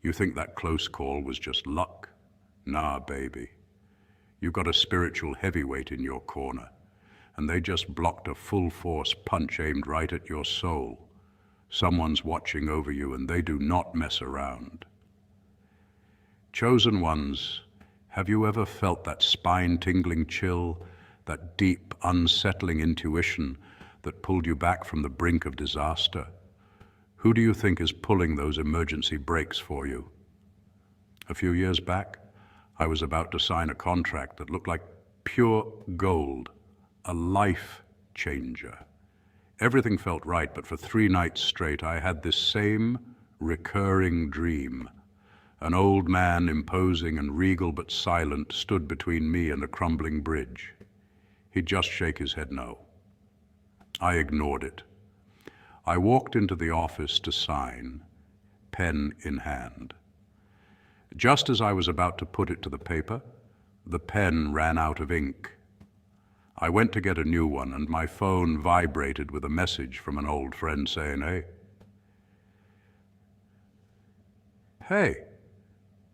You think that close call was just luck? Nah, baby. You got a spiritual heavyweight in your corner, and they just blocked a full-force punch aimed right at your soul. Someone's watching over you, and they do not mess around. Chosen ones, have you ever felt that spine-tingling chill, that deep, unsettling intuition that pulled you back from the brink of disaster? Who do you think is pulling those emergency brakes for you? A few years back, I was about to sign a contract that looked like pure gold, a life changer. Everything felt right, but for 3 nights straight, I had this same recurring dream. An old man, imposing and regal but silent, stood between me and a crumbling bridge. He'd just shake his head no. I ignored it. I walked into the office to sign, pen in hand. Just as I was about to put it to the paper, the pen ran out of ink. I went to get a new one, and my phone vibrated with a message from an old friend saying, Hey,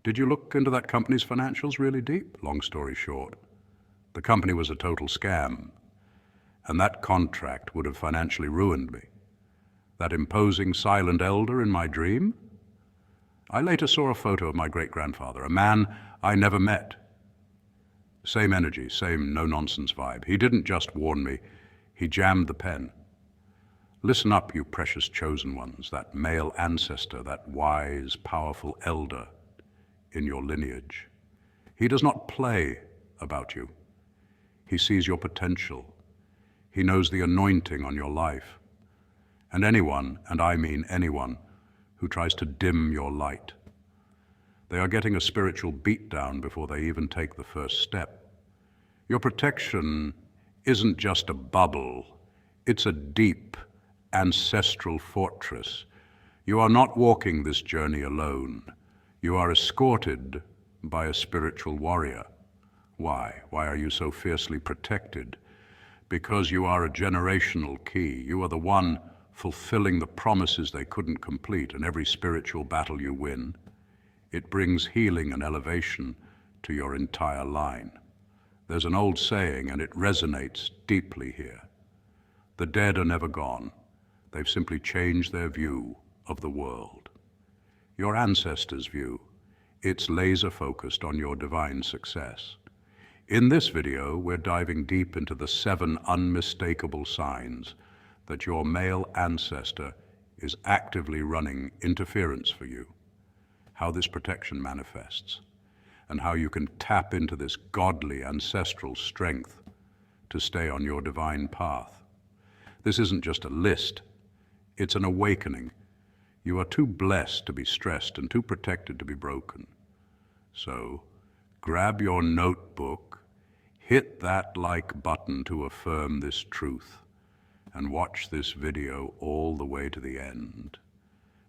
did you look into that company's financials really deep? Long story short, the company was a total scam, and that contract would have financially ruined me. That imposing silent elder in my dream? I later saw a photo of my great-grandfather, a man I never met. Same energy, same no-nonsense vibe. He didn't just warn me, he jammed the pen. Listen up, you precious chosen ones, that male ancestor, that wise, powerful elder in your lineage. He does not play about you. He sees your potential. He knows the anointing on your life. And anyone, and I mean anyone, who tries to dim your light, they are getting a spiritual beatdown before they even take the first step. Your protection isn't just a bubble, it's a deep, ancestral fortress. You are not walking this journey alone. You are escorted by a spiritual warrior. Why? Why are you so fiercely protected? Because you are a generational key. You are the one fulfilling the promises they couldn't complete, and every spiritual battle you win, it brings healing and elevation to your entire line. There's an old saying, and it resonates deeply here. The dead are never gone. They've simply changed their view of the world. Your ancestors' view, it's laser-focused on your divine success. In this video, we're diving deep into the 7 unmistakable signs that your male ancestor is actively running interference for you, how this protection manifests, and how you can tap into this godly ancestral strength to stay on your divine path. This isn't just a list, it's an awakening. You are too blessed to be stressed and too protected to be broken. So, grab your notebook, hit that like button to affirm this truth, and watch this video all the way to the end,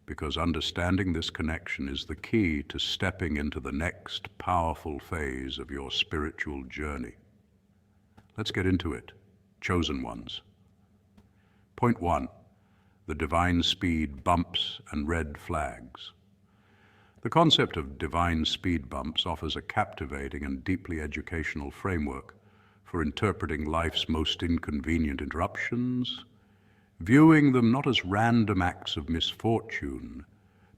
because understanding this connection is the key to stepping into the next powerful phase of your spiritual journey. Let's get into it, chosen ones. Point 1, the divine speed bumps and red flags. The concept of divine speed bumps offers a captivating and deeply educational framework for interpreting life's most inconvenient interruptions, viewing them not as random acts of misfortune,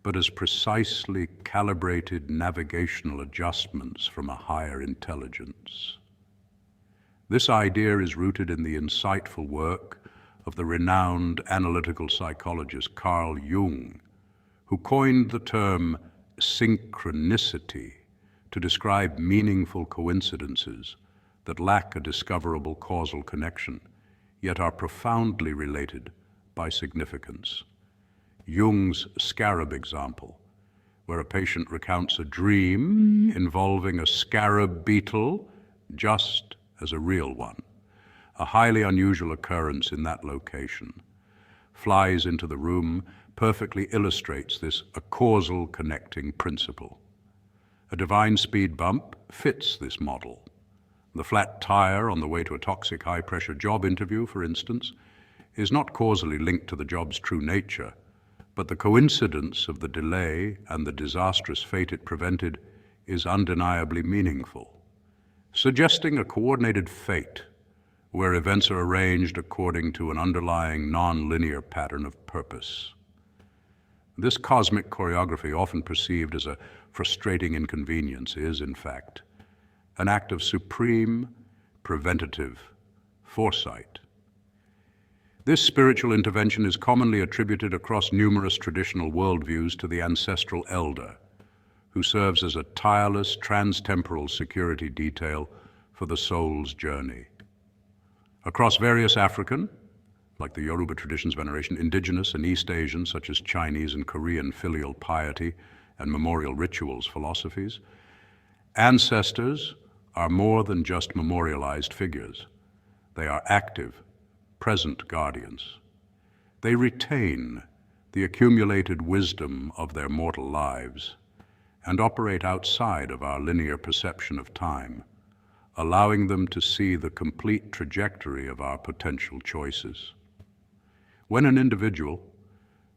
but as precisely calibrated navigational adjustments from a higher intelligence. This idea is rooted in the insightful work of the renowned analytical psychologist Carl Jung, who coined the term synchronicity to describe meaningful coincidences that lack a discoverable causal connection, yet are profoundly related by significance. Jung's scarab example, where a patient recounts a dream involving a scarab beetle just as a real one, a highly unusual occurrence in that location, flies into the room, perfectly illustrates this a causal connecting principle. A divine speed bump fits this model. The flat tire on the way to a toxic high-pressure job interview, for instance, is not causally linked to the job's true nature, but the coincidence of the delay and the disastrous fate it prevented is undeniably meaningful, suggesting a coordinated fate where events are arranged according to an underlying non-linear pattern of purpose. This cosmic choreography, often perceived as a frustrating inconvenience, is, in fact, an act of supreme preventative foresight. This spiritual intervention is commonly attributed across numerous traditional worldviews to the ancestral elder, who serves as a tireless trans-temporal security detail for the soul's journey. Across various African, like the Yoruba tradition's veneration, indigenous and East Asian, such as Chinese and Korean filial piety and memorial rituals philosophies, ancestors are more than just memorialized figures. They are active, present guardians. They retain the accumulated wisdom of their mortal lives and operate outside of our linear perception of time, allowing them to see the complete trajectory of our potential choices. When an individual,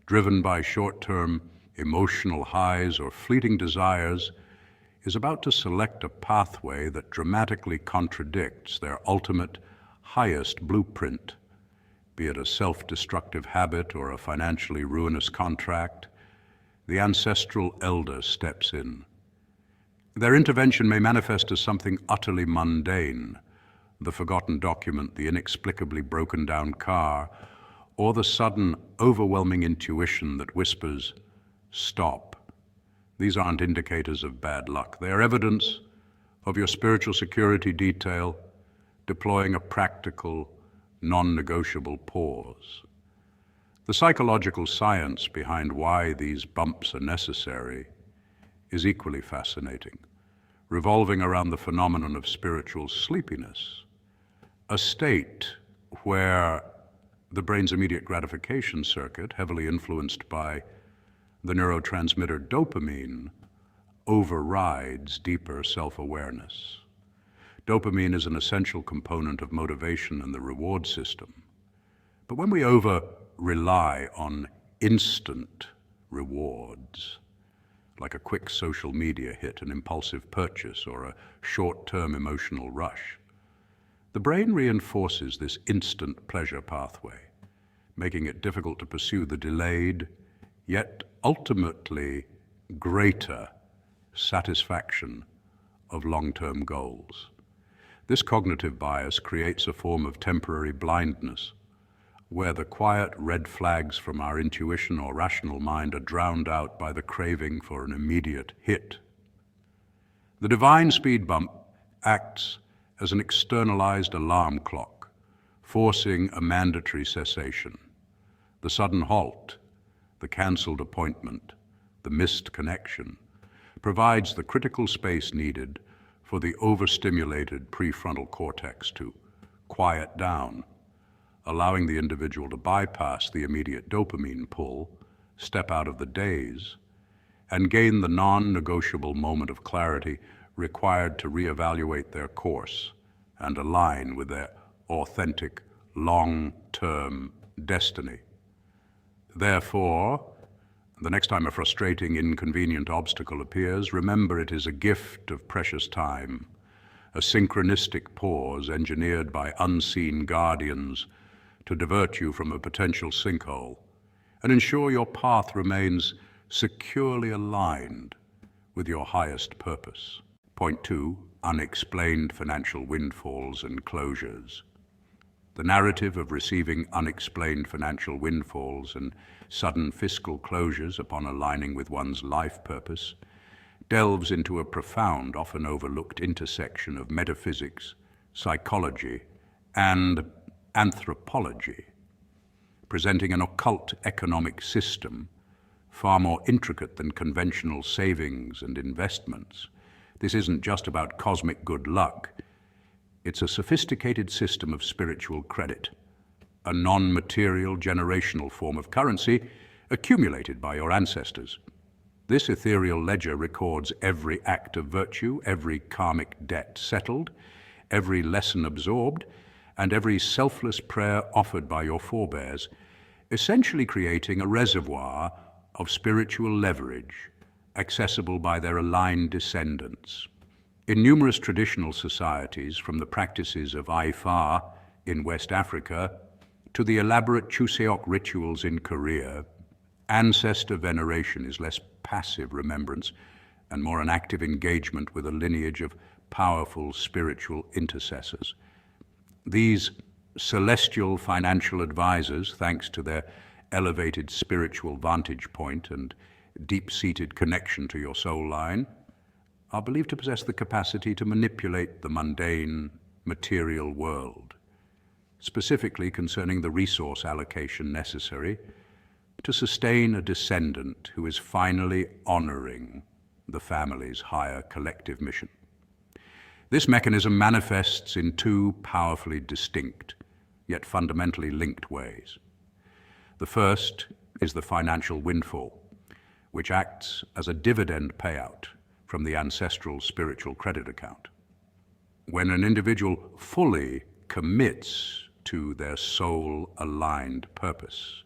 driven by short-term emotional highs or fleeting desires, is about to select a pathway that dramatically contradicts their ultimate, highest blueprint, be it a self-destructive habit or a financially ruinous contract, the ancestral elder steps in. Their intervention may manifest as something utterly mundane, the forgotten document, the inexplicably broken down car, or the sudden, overwhelming intuition that whispers, "Stop." These aren't indicators of bad luck. They are evidence of your spiritual security detail deploying a practical, non-negotiable pause. The psychological science behind why these bumps are necessary is equally fascinating, revolving around the phenomenon of spiritual sleepiness, a state where the brain's immediate gratification circuit, heavily influenced by the neurotransmitter dopamine, overrides deeper self-awareness. Dopamine is an essential component of motivation and the reward system. But when we over-rely on instant rewards, like a quick social media hit, an impulsive purchase, or a short-term emotional rush, the brain reinforces this instant pleasure pathway, making it difficult to pursue the delayed, yet ultimately greater satisfaction of long-term goals. This cognitive bias creates a form of temporary blindness, where the quiet red flags from our intuition or rational mind are drowned out by the craving for an immediate hit. The divine speed bump acts as an externalized alarm clock, forcing a mandatory cessation. The sudden halt, the cancelled appointment, the missed connection, provides the critical space needed for the overstimulated prefrontal cortex to quiet down, allowing the individual to bypass the immediate dopamine pull, step out of the daze, and gain the non-negotiable moment of clarity required to reevaluate their course and align with their authentic, long-term destiny. Therefore, the next time a frustrating, inconvenient obstacle appears, remember it is a gift of precious time, a synchronistic pause engineered by unseen guardians to divert you from a potential sinkhole and ensure your path remains securely aligned with your highest purpose. Point 2, unexplained financial windfalls and closures. The narrative of receiving unexplained financial windfalls and sudden fiscal closures upon aligning with one's life purpose delves into a profound, often overlooked intersection of metaphysics, psychology, and anthropology, presenting an occult economic system far more intricate than conventional savings and investments. This isn't just about cosmic good luck. It's a sophisticated system of spiritual credit, a non-material generational form of currency accumulated by your ancestors. This ethereal ledger records every act of virtue, every karmic debt settled, every lesson absorbed, and every selfless prayer offered by your forebears, essentially creating a reservoir of spiritual leverage accessible by their aligned descendants. In numerous traditional societies, from the practices of Ifa in West Africa to the elaborate Chuseok rituals in Korea, ancestor veneration is less passive remembrance and more an active engagement with a lineage of powerful spiritual intercessors. These celestial financial advisors, thanks to their elevated spiritual vantage point and deep-seated connection to your soul line, are believed to possess the capacity to manipulate the mundane, material world, specifically concerning the resource allocation necessary to sustain a descendant who is finally honoring the family's higher collective mission. This mechanism manifests in two powerfully distinct, yet fundamentally linked ways. The first is the financial windfall, which acts as a dividend payout from the ancestral spiritual credit account. When an individual fully commits to their soul-aligned purpose,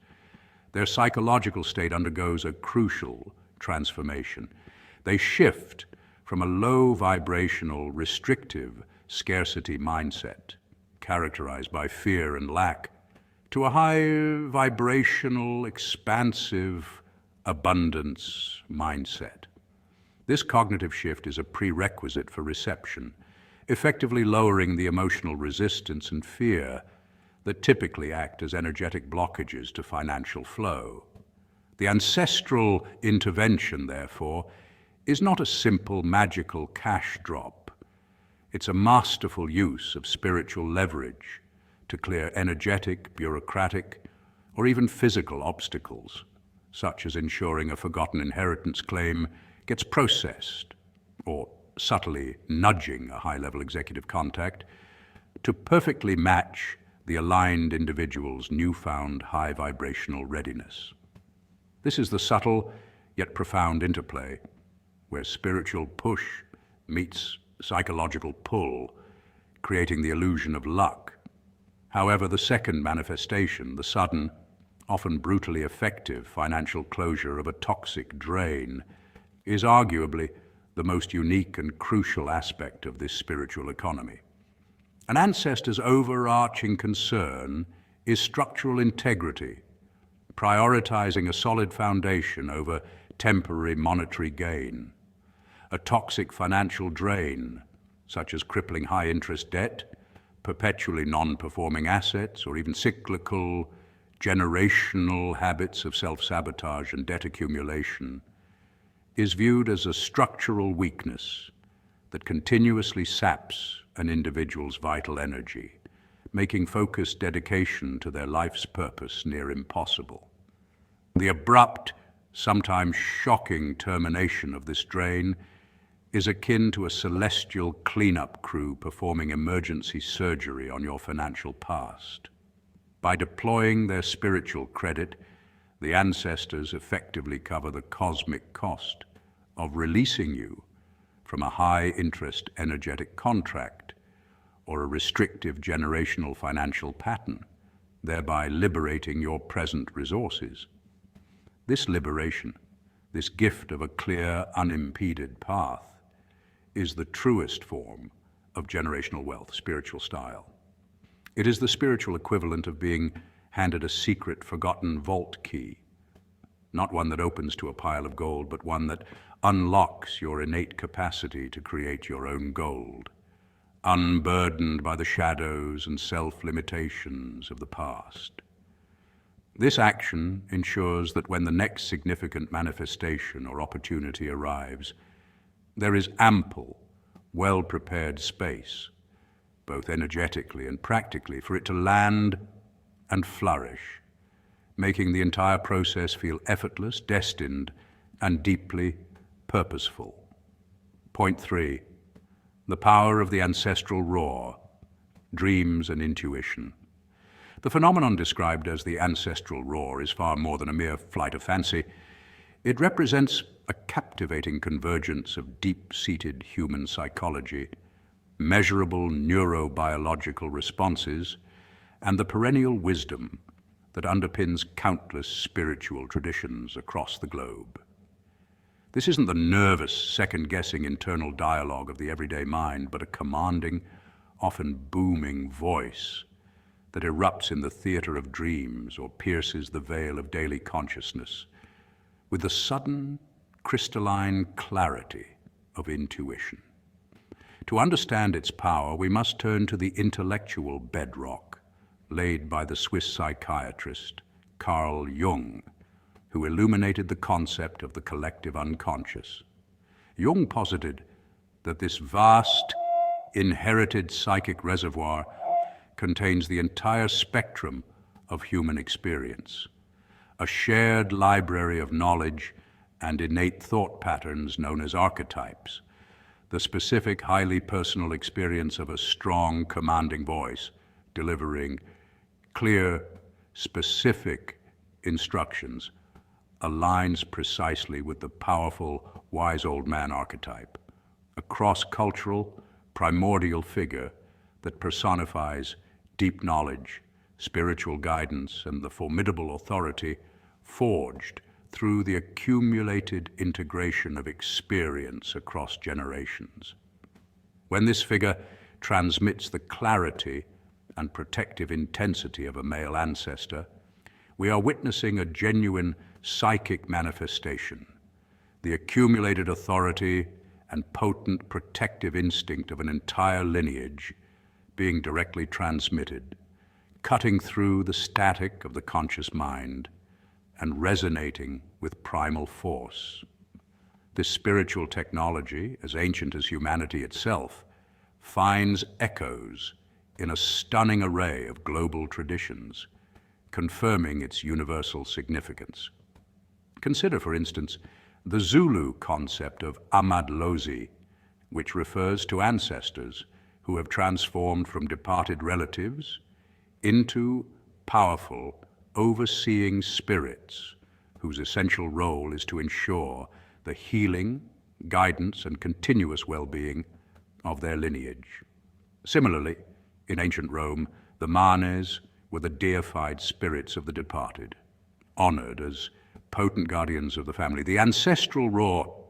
their psychological state undergoes a crucial transformation. They shift from a low vibrational, restrictive scarcity mindset, characterized by fear and lack, to a high vibrational, expansive abundance mindset. This cognitive shift is a prerequisite for reception, effectively lowering the emotional resistance and fear that typically act as energetic blockages to financial flow. The ancestral intervention, therefore, is not a simple magical cash drop. It's a masterful use of spiritual leverage to clear energetic, bureaucratic, or even physical obstacles, such as ensuring a forgotten inheritance claim gets processed, or subtly nudging a high-level executive contact to perfectly match the aligned individual's newfound high vibrational readiness. This is the subtle yet profound interplay where spiritual push meets psychological pull, creating the illusion of luck. However, the second manifestation, the sudden, often brutally effective financial closure of a toxic drain, is arguably the most unique and crucial aspect of this spiritual economy. An ancestor's overarching concern is structural integrity, prioritizing a solid foundation over temporary monetary gain. A toxic financial drain, such as crippling high-interest debt, perpetually non-performing assets, or even cyclical, generational habits of self-sabotage and debt accumulation, is viewed as a structural weakness that continuously saps an individual's vital energy, making focused dedication to their life's purpose near impossible. The abrupt, sometimes shocking termination of this drain is akin to a celestial cleanup crew performing emergency surgery on your financial past. By deploying their spiritual credit, the ancestors effectively cover the cosmic cost of releasing you from a high-interest energetic contract or a restrictive generational financial pattern, thereby liberating your present resources. This liberation, this gift of a clear, unimpeded path, is the truest form of generational wealth, spiritual style. It is the spiritual equivalent of being handed a secret, forgotten vault key, not one that opens to a pile of gold, but one that unlocks your innate capacity to create your own gold, unburdened by the shadows and self-limitations of the past. This action ensures that when the next significant manifestation or opportunity arrives, there is ample, well-prepared space, both energetically and practically, for it to land and flourish, making the entire process feel effortless, destined, and deeply purposeful. Point 3, the power of the ancestral roar, dreams and intuition. The phenomenon described as the ancestral roar is far more than a mere flight of fancy. It represents a captivating convergence of deep-seated human psychology, measurable neurobiological responses, and the perennial wisdom that underpins countless spiritual traditions across the globe. This isn't the nervous, second-guessing internal dialogue of the everyday mind, but a commanding, often booming voice that erupts in the theater of dreams or pierces the veil of daily consciousness with the sudden, crystalline clarity of intuition. To understand its power, we must turn to the intellectual bedrock laid by the Swiss psychiatrist Carl Jung, who illuminated the concept of the collective unconscious. Jung posited that this vast, inherited psychic reservoir contains the entire spectrum of human experience, a shared library of knowledge and innate thought patterns known as archetypes, the specific, highly personal experience of a strong, commanding voice delivering clear, specific instructions aligns precisely with the powerful, wise old man archetype, a cross-cultural, primordial figure that personifies deep knowledge, spiritual guidance, and the formidable authority forged through the accumulated integration of experience across generations. When this figure transmits the clarity and protective intensity of a male ancestor, we are witnessing a genuine psychic manifestation, the accumulated authority and potent protective instinct of an entire lineage being directly transmitted, cutting through the static of the conscious mind and resonating with primal force. This spiritual technology, as ancient as humanity itself, finds echoes in a stunning array of global traditions, confirming its universal significance. Consider, for instance, the Zulu concept of amadlozi, which refers to ancestors who have transformed from departed relatives into powerful, overseeing spirits whose essential role is to ensure the healing, guidance, and continuous well-being of their lineage. Similarly, in ancient Rome, the manes were the deified spirits of the departed, honored as potent guardians of the family. The ancestral roar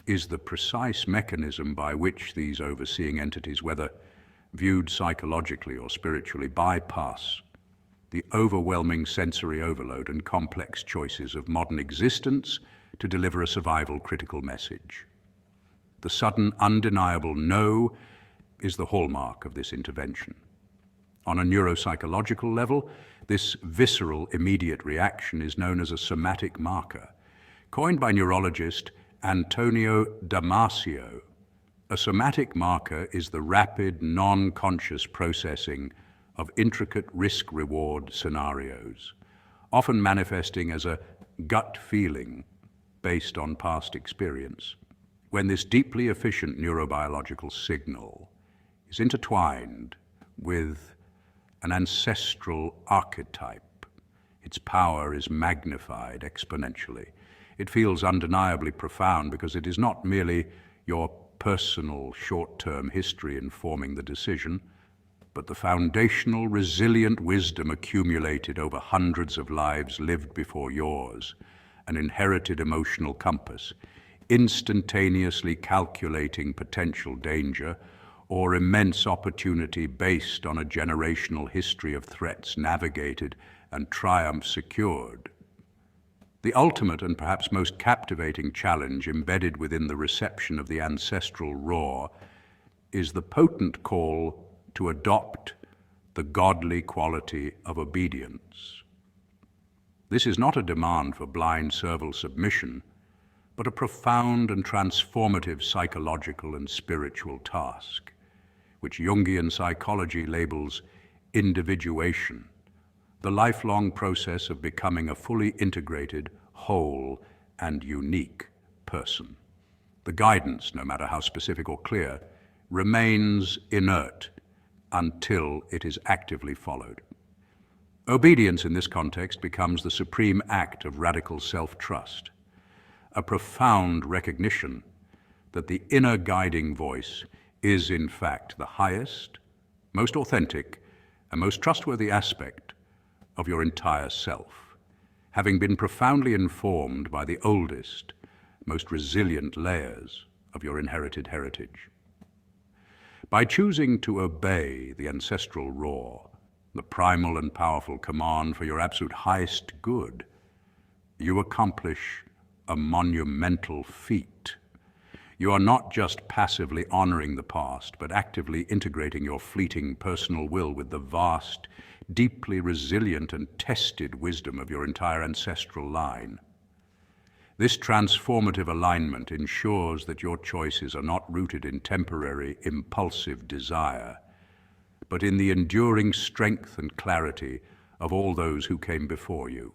is the precise mechanism by which these overseeing entities, whether viewed psychologically or spiritually, bypass the overwhelming sensory overload and complex choices of modern existence to deliver a survival critical message. The sudden, undeniable no is the hallmark of this intervention. On a neuropsychological level, this visceral, immediate reaction is known as a somatic marker. Coined by neurologist Antonio Damasio, a somatic marker is the rapid, non-conscious processing of intricate risk-reward scenarios, often manifesting as a gut feeling based on past experience. When this deeply efficient neurobiological signal is intertwined with an ancestral archetype, its power is magnified exponentially. It feels undeniably profound because it is not merely your personal short-term history informing the decision, but the foundational, resilient wisdom accumulated over hundreds of lives lived before yours, an inherited emotional compass, instantaneously calculating potential danger or immense opportunity based on a generational history of threats navigated and triumph secured. The ultimate and perhaps most captivating challenge embedded within the reception of the ancestral roar is the potent call to adopt the godly quality of obedience. This is not a demand for blind servile submission, but a profound and transformative psychological and spiritual task, which Jungian psychology labels individuation, the lifelong process of becoming a fully integrated, whole, and unique person. The guidance, no matter how specific or clear, remains inert until it is actively followed. Obedience in this context becomes the supreme act of radical self-trust, a profound recognition that the inner guiding voice is in fact the highest, most authentic, and most trustworthy aspect of your entire self, having been profoundly informed by the oldest, most resilient layers of your inherited heritage. By choosing to obey the ancestral roar, the primal and powerful command for your absolute highest good, you accomplish a monumental feat. You are not just passively honoring the past, but actively integrating your fleeting personal will with the vast, deeply resilient and tested wisdom of your entire ancestral line. This transformative alignment ensures that your choices are not rooted in temporary, impulsive desire, but in the enduring strength and clarity of all those who came before you.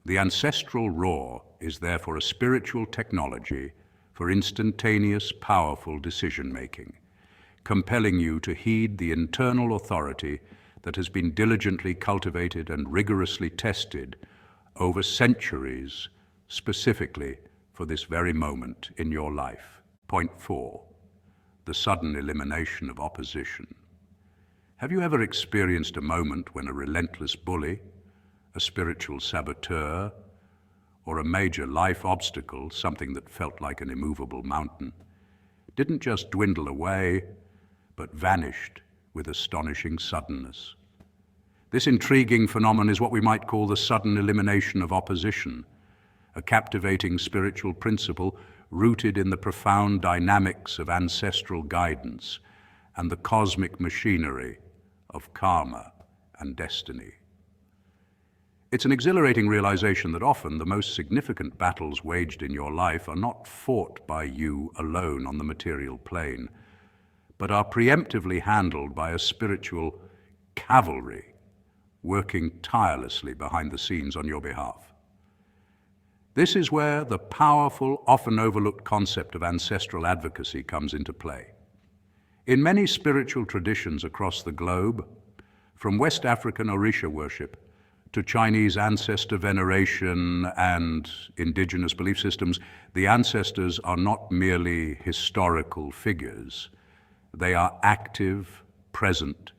The ancestral roar is therefore a spiritual technology for instantaneous, powerful decision-making, compelling you to heed the internal authority that has been diligently cultivated and rigorously tested over centuries, specifically for this very moment in your life. Point 4, the sudden elimination of opposition. Have you ever experienced a moment when a relentless bully, a spiritual saboteur, or a major life obstacle, something that felt like an immovable mountain, didn't just dwindle away, but vanished with astonishing suddenness? This intriguing phenomenon is what we might call the sudden elimination of opposition, a captivating spiritual principle rooted in the profound dynamics of ancestral guidance and the cosmic machinery of karma and destiny. It's an exhilarating realization that often the most significant battles waged in your life are not fought by you alone on the material plane, but are preemptively handled by a spiritual cavalry working tirelessly behind the scenes on your behalf. This is where the powerful, often overlooked concept of ancestral advocacy comes into play. In many spiritual traditions across the globe, from West African Orisha worship to Chinese ancestor veneration and indigenous belief systems, the ancestors are not merely historical figures. They are active, present,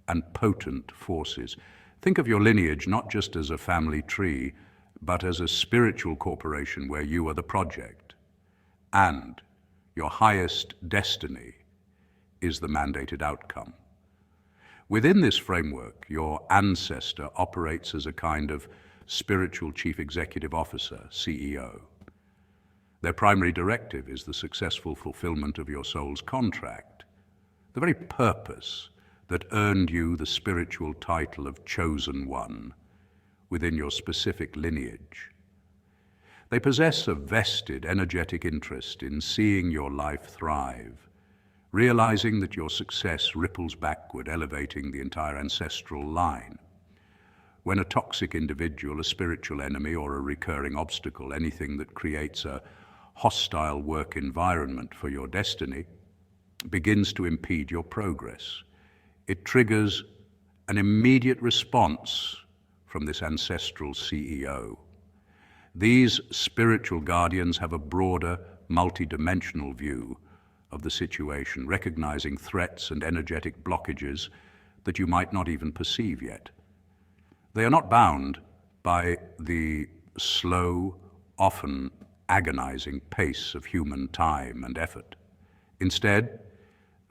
and potent forces. Think of your lineage not just as a family tree, but as a spiritual corporation where you are the project, and your highest destiny is the mandated outcome. Within this framework, your ancestor operates as a kind of spiritual chief executive officer, CEO. Their primary directive is the successful fulfillment of your soul's contract, the very purpose that earned you the spiritual title of Chosen One within your specific lineage. They possess a vested, energetic interest in seeing your life thrive, realizing that your success ripples backward, elevating the entire ancestral line. When a toxic individual, a spiritual enemy, or a recurring obstacle, anything that creates a hostile work environment for your destiny, begins to impede your progress, it triggers an immediate response from this ancestral CEO. These spiritual guardians have a broader, multidimensional view of the situation, recognizing threats and energetic blockages that you might not even perceive yet. They are not bound by the slow, often agonizing pace of human time and effort. Instead,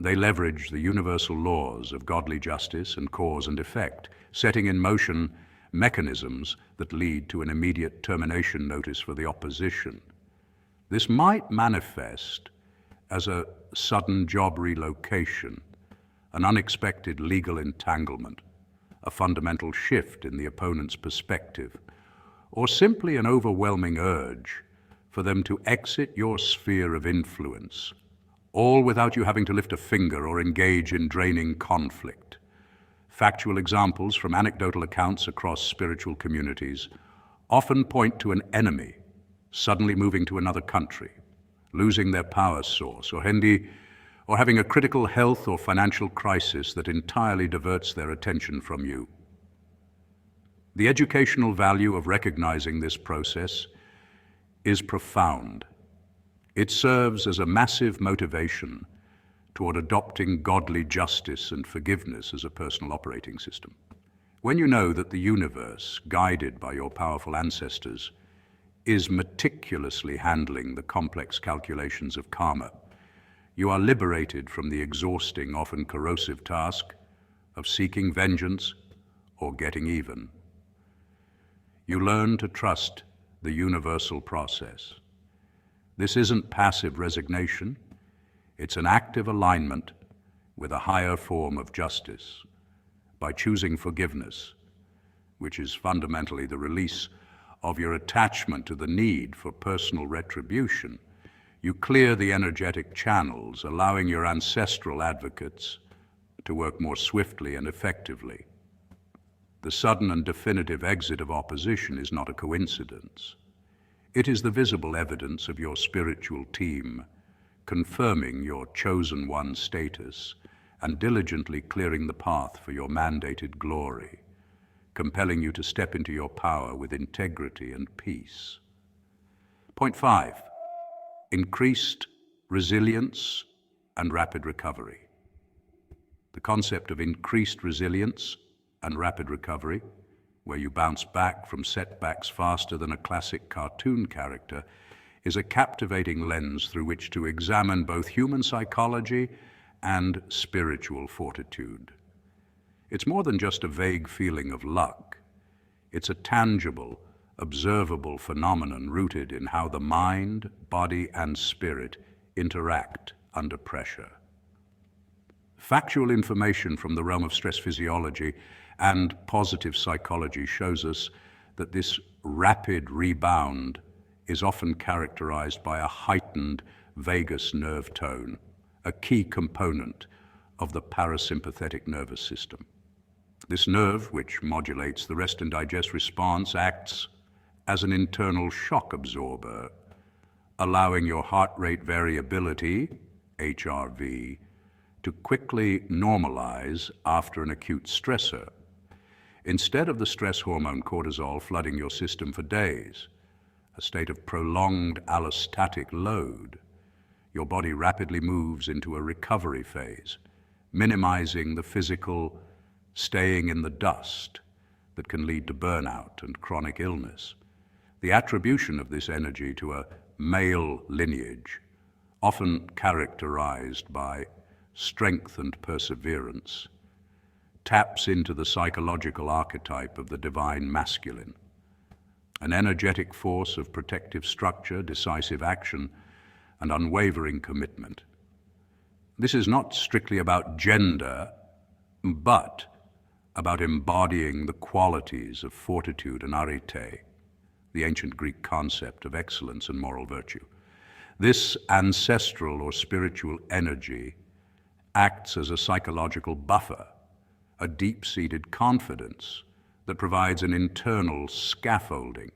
they leverage the universal laws of godly justice and cause and effect, setting in motion mechanisms that lead to an immediate termination notice for the opposition. This might manifest as a sudden job relocation, an unexpected legal entanglement, a fundamental shift in the opponent's perspective, or simply an overwhelming urge for them to exit your sphere of influence, all without you having to lift a finger or engage in draining conflict. Factual examples from anecdotal accounts across spiritual communities often point to an enemy suddenly moving to another country, losing their power source, or having a critical health or financial crisis that entirely diverts their attention from you. The educational value of recognizing this process is profound. It serves as a massive motivation toward adopting godly justice and forgiveness as a personal operating system. When you know that the universe, guided by your powerful ancestors, is meticulously handling the complex calculations of karma, you are liberated from the exhausting, often corrosive task of seeking vengeance or getting even. You learn to trust the universal process. This isn't passive resignation, it's an active alignment with a higher form of justice. By choosing forgiveness, which is fundamentally the release of your attachment to the need for personal retribution, you clear the energetic channels, allowing your ancestral advocates to work more swiftly and effectively. The sudden and definitive exit of opposition is not a coincidence. It is the visible evidence of your spiritual team, confirming your chosen one status and diligently clearing the path for your mandated glory, compelling you to step into your power with integrity and peace. Point 5. Increased resilience and rapid recovery. The concept of increased resilience and rapid recovery, where you bounce back from setbacks faster than a classic cartoon character, is a captivating lens through which to examine both human psychology and spiritual fortitude. It's more than just a vague feeling of luck. It's a tangible, observable phenomenon rooted in how the mind, body, and spirit interact under pressure. Factual information from the realm of stress physiology and positive psychology shows us that this rapid rebound is often characterized by a heightened vagus nerve tone, a key component of the parasympathetic nervous system. This nerve, which modulates the rest and digest response, acts as an internal shock absorber, allowing your heart rate variability, HRV, to quickly normalize after an acute stressor. Instead of the stress hormone cortisol flooding your system for days, a state of prolonged allostatic load, your body rapidly moves into a recovery phase, minimizing the physical staying in the dust that can lead to burnout and chronic illness. The attribution of this energy to a male lineage, often characterized by strength and perseverance, taps into the psychological archetype of the divine masculine, an energetic force of protective structure, decisive action, and unwavering commitment. This is not strictly about gender, but about embodying the qualities of fortitude and arete, the ancient Greek concept of excellence and moral virtue. This ancestral or spiritual energy acts as a psychological buffer, a deep-seated confidence that provides an internal scaffolding.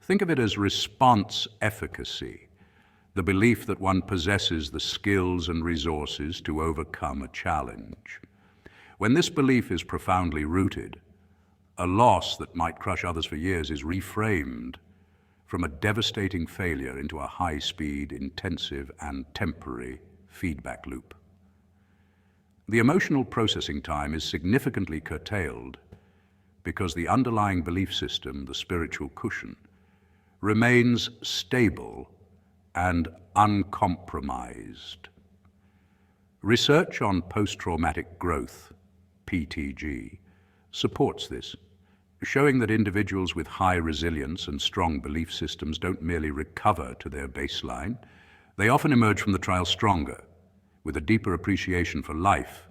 Think of it as response efficacy, the belief that one possesses the skills and resources to overcome a challenge. When this belief is profoundly rooted, a loss that might crush others for years is reframed from a devastating failure into a high-speed, intensive, and temporary feedback loop. The emotional processing time is significantly curtailed because the underlying belief system, the spiritual cushion, remains stable and uncompromised. Research on post-traumatic growth, PTG, supports this, showing that individuals with high resilience and strong belief systems don't merely recover to their baseline, they often emerge from the trial stronger, with a deeper appreciation for life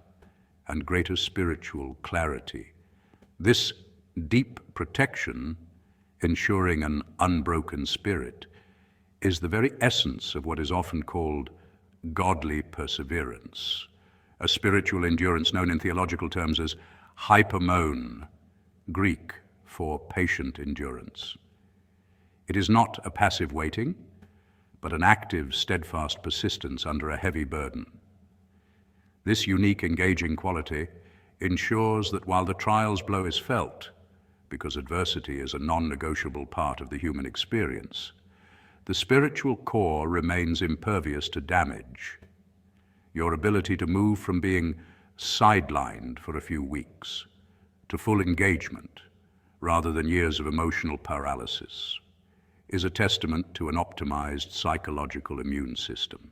and greater spiritual clarity. This deep protection, ensuring an unbroken spirit, is the very essence of what is often called godly perseverance, a spiritual endurance known in theological terms as hypermone, Greek for patient endurance. It is not a passive waiting, but an active, steadfast persistence under a heavy burden. This unique, engaging quality ensures that while the trial's blow is felt, because adversity is a non-negotiable part of the human experience, the spiritual core remains impervious to damage. Your ability to move from being sidelined for a few weeks to full engagement, rather than years of emotional paralysis, is a testament to an optimized psychological immune system.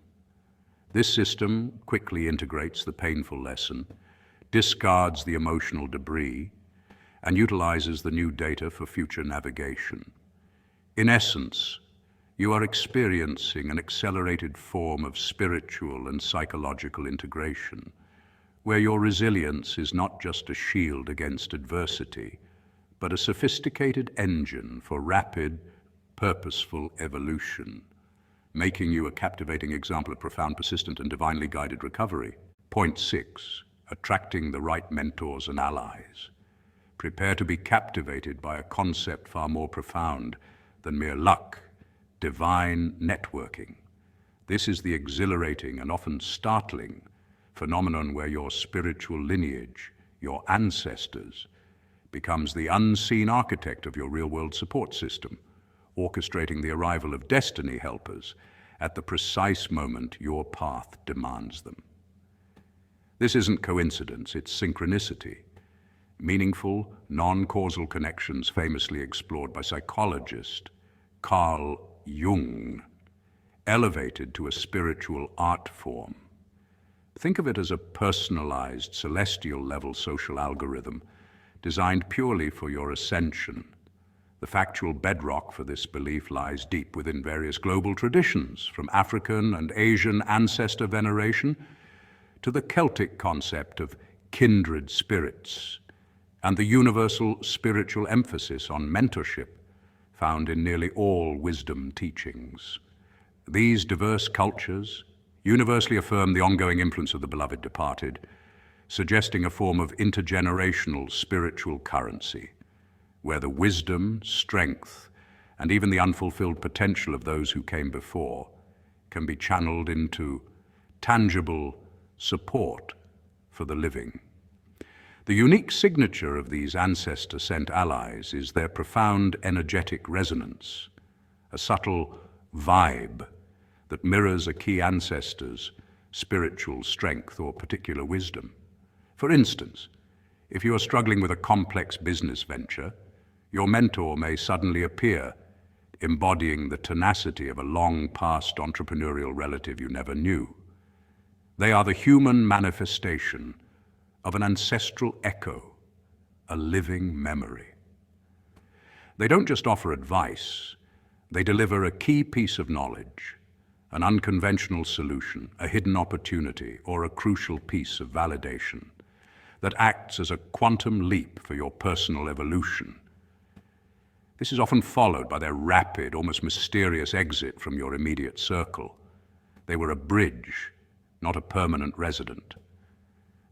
This system quickly integrates the painful lesson, discards the emotional debris, and utilizes the new data for future navigation. In essence, you are experiencing an accelerated form of spiritual and psychological integration, where your resilience is not just a shield against adversity, but a sophisticated engine for rapid, purposeful evolution, making you a captivating example of profound, persistent, and divinely guided recovery. Point 6. Attracting the right mentors and allies. Prepare to be captivated by a concept far more profound than mere luck: divine networking. This is the exhilarating and often startling phenomenon where your spiritual lineage, your ancestors, becomes the unseen architect of your real-world support system, orchestrating the arrival of destiny helpers at the precise moment your path demands them. This isn't coincidence, it's synchronicity. Meaningful, non-causal connections famously explored by psychologist Carl Jung, elevated to a spiritual art form. Think of it as a personalized, celestial-level social algorithm designed purely for your ascension. The factual bedrock for this belief lies deep within various global traditions, from African and Asian ancestor veneration to the Celtic concept of kindred spirits, and the universal spiritual emphasis on mentorship found in nearly all wisdom teachings. These diverse cultures universally affirm the ongoing influence of the beloved departed, suggesting a form of intergenerational spiritual currency, where the wisdom, strength, and even the unfulfilled potential of those who came before can be channeled into tangible support for the living. The unique signature of these ancestor-sent allies is their profound energetic resonance, a subtle vibe that mirrors a key ancestor's spiritual strength or particular wisdom. For instance, if you are struggling with a complex business venture, your mentor may suddenly appear, embodying the tenacity of a long-past entrepreneurial relative you never knew. They are the human manifestation of an ancestral echo, a living memory. They don't just offer advice, they deliver a key piece of knowledge, an unconventional solution, a hidden opportunity, or a crucial piece of validation that acts as a quantum leap for your personal evolution. This is often followed by their rapid, almost mysterious exit from your immediate circle. They were a bridge, not a permanent resident.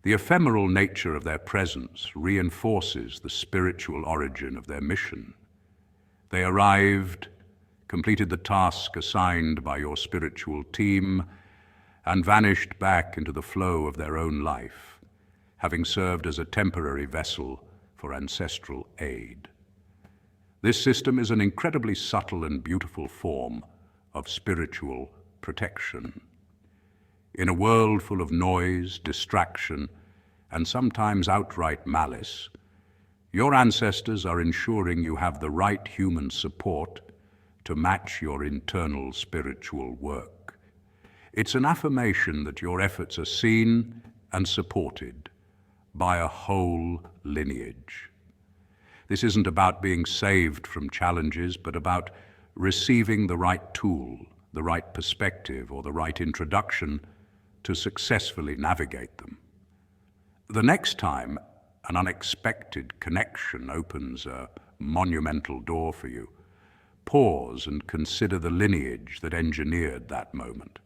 The ephemeral nature of their presence reinforces the spiritual origin of their mission. They arrived, completed the task assigned by your spiritual team, and vanished back into the flow of their own life, having served as a temporary vessel for ancestral aid. This system is an incredibly subtle and beautiful form of spiritual protection. In a world full of noise, distraction, and sometimes outright malice, your ancestors are ensuring you have the right human support to match your internal spiritual work. It's an affirmation that your efforts are seen and supported by a whole lineage. This isn't about being saved from challenges, but about receiving the right tool, the right perspective, or the right introduction to successfully navigate them. The next time an unexpected connection opens a monumental door for you, pause and consider the lineage that engineered that moment.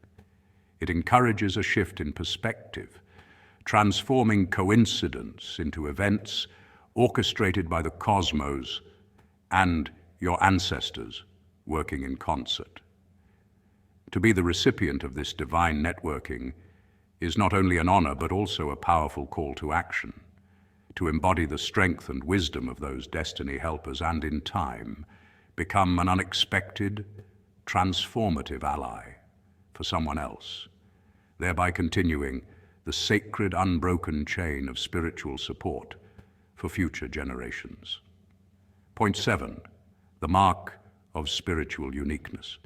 It encourages a shift in perspective, transforming coincidence into events orchestrated by the cosmos and your ancestors working in concert. To be the recipient of this divine networking is not only an honor, but also a powerful call to action, to embody the strength and wisdom of those destiny helpers and, in time, become an unexpected, transformative ally for someone else, thereby continuing the sacred, unbroken chain of spiritual support for future generations. Point 7, the mark of spiritual uniqueness.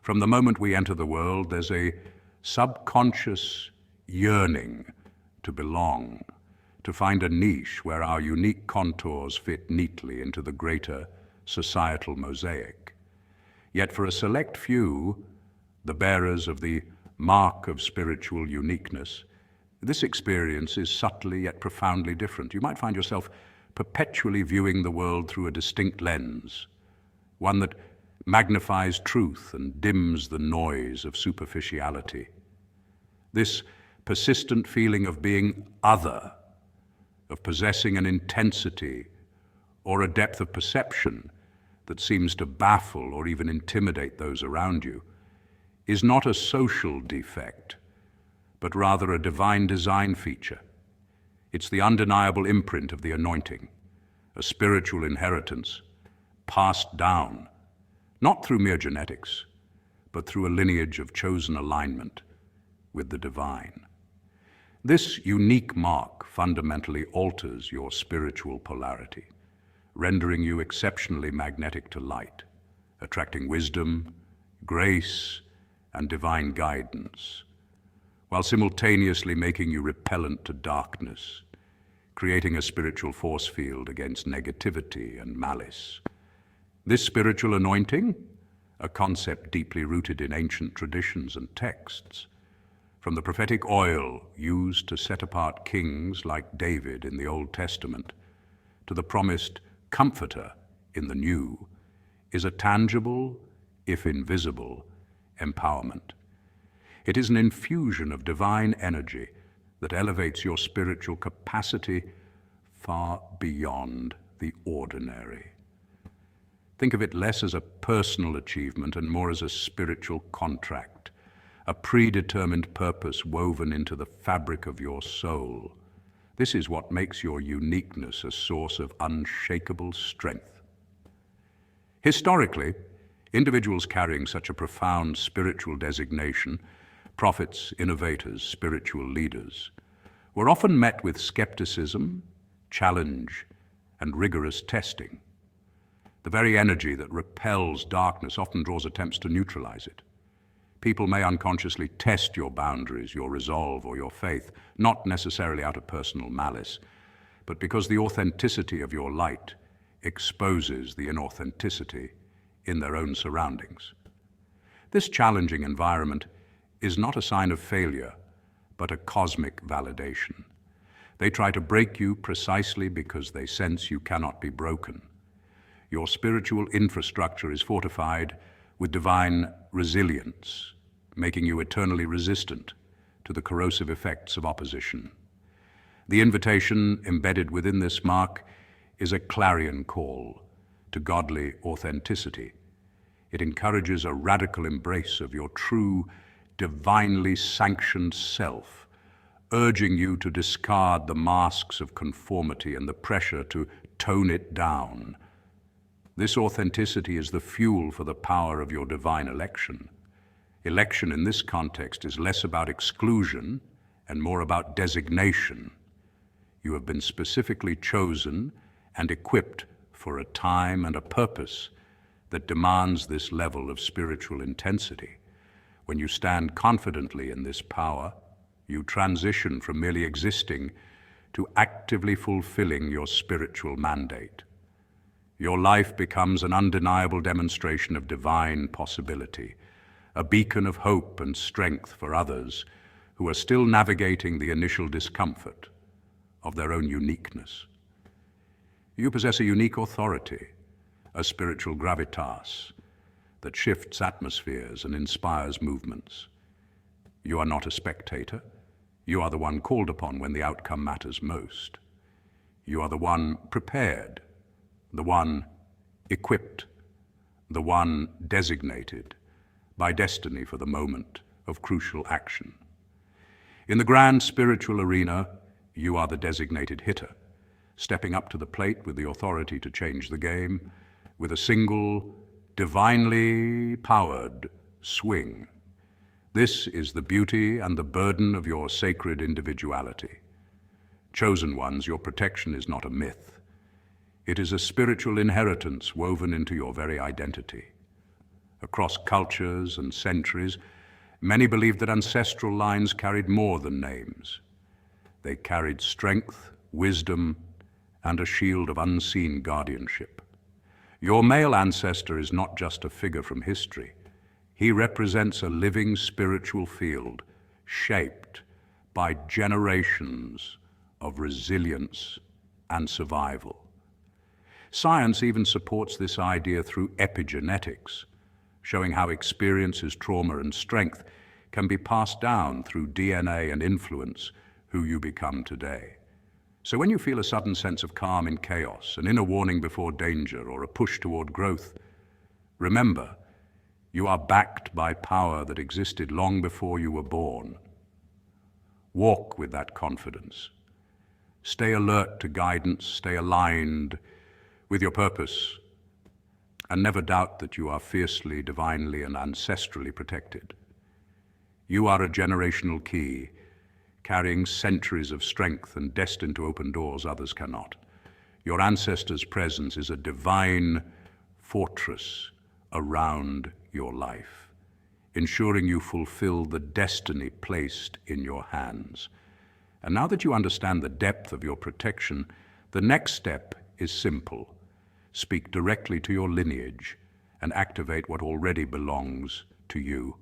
From the moment we enter the world, there's a subconscious yearning to belong, to find a niche where our unique contours fit neatly into the greater societal mosaic. Yet for a select few, the bearers of the mark of spiritual uniqueness, this experience is subtly yet profoundly different. You might find yourself perpetually viewing the world through a distinct lens, one that magnifies truth and dims the noise of superficiality. This persistent feeling of being other, of possessing an intensity or a depth of perception that seems to baffle or even intimidate those around you, is not a social defect, but rather a divine design feature. It's the undeniable imprint of the anointing, a spiritual inheritance passed down, not through mere genetics, but through a lineage of chosen alignment with the divine. This unique mark fundamentally alters your spiritual polarity, rendering you exceptionally magnetic to light, attracting wisdom, grace, and divine guidance, while simultaneously making you repellent to darkness, creating a spiritual force field against negativity and malice. This spiritual anointing, a concept deeply rooted in ancient traditions and texts, from the prophetic oil used to set apart kings like David in the Old Testament, to the promised Comforter in the New, is a tangible, if invisible, empowerment. It is an infusion of divine energy that elevates your spiritual capacity far beyond the ordinary. Think of it less as a personal achievement and more as a spiritual contract, a predetermined purpose woven into the fabric of your soul. This is what makes your uniqueness a source of unshakable strength. Historically, individuals carrying such a profound spiritual designation, prophets, innovators, spiritual leaders, were often met with skepticism, challenge, and rigorous testing. The very energy that repels darkness often draws attempts to neutralize it. People may unconsciously test your boundaries, your resolve, or your faith, not necessarily out of personal malice, but because the authenticity of your light exposes the inauthenticity in their own surroundings. This challenging environment is not a sign of failure, but a cosmic validation. They try to break you precisely because they sense you cannot be broken. Your spiritual infrastructure is fortified with divine resilience, making you eternally resistant to the corrosive effects of opposition. The invitation embedded within this mark is a clarion call to godly authenticity. It encourages a radical embrace of your true, divinely sanctioned self, urging you to discard the masks of conformity and the pressure to tone it down. This authenticity is the fuel for the power of your divine election. Election in this context is less about exclusion and more about designation. You have been specifically chosen and equipped for a time and a purpose that demands this level of spiritual intensity. When you stand confidently in this power, you transition from merely existing to actively fulfilling your spiritual mandate. Your life becomes an undeniable demonstration of divine possibility, a beacon of hope and strength for others who are still navigating the initial discomfort of their own uniqueness. You possess a unique authority, a spiritual gravitas that shifts atmospheres and inspires movements. You are not a spectator. You are the one called upon when the outcome matters most. You are the one prepared, the one equipped, the one designated by destiny for the moment of crucial action. In the grand spiritual arena, you are the designated hitter, stepping up to the plate with the authority to change the game with a single, divinely powered swing. This is the beauty and the burden of your sacred individuality. Chosen ones, your protection is not a myth. It is a spiritual inheritance woven into your very identity. Across cultures and centuries, many believed that ancestral lines carried more than names. They carried strength, wisdom, and a shield of unseen guardianship. Your male ancestor is not just a figure from history. He represents a living spiritual field shaped by generations of resilience and survival. Science even supports this idea through epigenetics, showing how experiences, trauma, and strength can be passed down through DNA and influence who you become today. So when you feel a sudden sense of calm in chaos, an inner warning before danger, or a push toward growth, remember, you are backed by power that existed long before you were born. Walk with that confidence. Stay alert to guidance, stay aligned with your purpose, and never doubt that you are fiercely, divinely, and ancestrally protected. You are a generational key, carrying centuries of strength and destined to open doors others cannot. Your ancestors' presence is a divine fortress around your life, ensuring you fulfill the destiny placed in your hands. And now that you understand the depth of your protection, the next step is simple. Speak directly to your lineage and activate what already belongs to you.